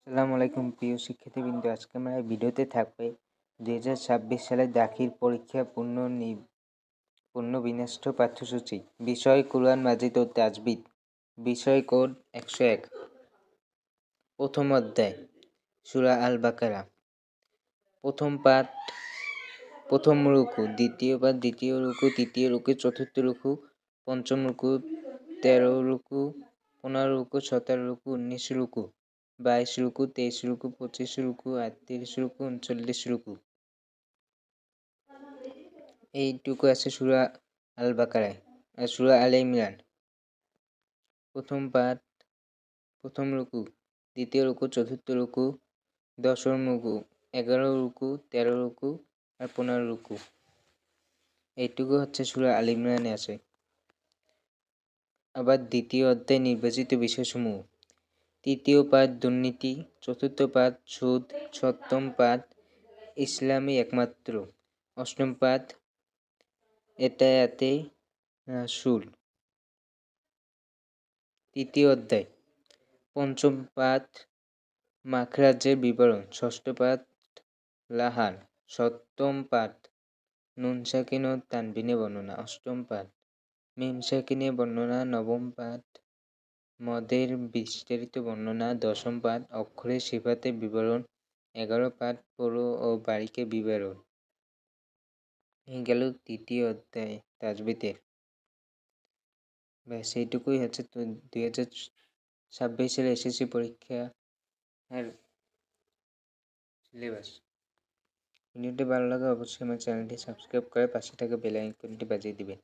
আসসালামু আলাইকুম প্রিয় শিক্ষার্থীবৃন্দ। আজকে আমরা এই ভিডিওতে থাকবে 2026 সালের দাখিল পরীক্ষা পুনর্বিন্যস্ত পাঠ্যসূচি। বিষয় কুরআন মাজিদ ও তাজবিদ। বিষয় কোড 101। প্রথম অধ্যায় সূরা আল বাকারা। প্রথম পাঠ প্রথম রুকু, দ্বিতীয় পাঠ দ্বিতীয় রুকু, তৃতীয় রুকু, চতুর্থ রুকু, পঞ্চম রুকু, 13 রুকু, 15 রুকু, 17 রুকু, 19 রুকু, 22 রুকু, 23 রুকু, 25 রুকু, 38 রুকু, 39 রুকু। এইটুকু আছে সূরা আল বাকারায়। আর সূরা আলে ইমরান। প্রথম পাঠ প্রথম রুকু, দ্বিতীয় রুকু, চতুর্থ রুকু, দশম রুকু, 11 রুকু, 13 রুকু আর 15 রুকু। এইটুকু হচ্ছে সূরা আল ইমরানে আছে। আবার দ্বিতীয় অধ্যায় নির্বাচিত বিষয়সমূহ। তৃতীয় পাঠ দুর্নীতি, চতুর্থ পাঠ সুদ, সপ্তম পাঠ ইসলামই একমাত্র, অষ্টম পাঠ এতায়াতে রাসূল। তৃতীয় অধ্যায় পঞ্চম পাঠ মাখরাজের বিবরণ, ষষ্ঠ পাঠ লাহান, সপ্তম পাঠ নুন সাকিন ও তানবিনের বর্ণনা, অষ্টম পাঠ মিম সাকিনের বর্ণনা, নবম পাঠ মদের বিস্তারিত বর্ণনা, দশম পাঠ অক্ষরের সিফাতের বিবরণ, 11 পাঠ পুরু ও বারিকের বিবরণ। এই গেল তৃতীয় অধ্যায় তাজবিদের। ব্যাস এইটুকুই হচ্ছে 2026 সালে এসএসসি পরীক্ষা আর সিলেবাস। ভিডিওটি ভালো লাগে অবশ্যই আমার চ্যানেলটি সাবস্ক্রাইব করে পাশে থাকা বেল আইকনটি বাজিয়ে দিবেন।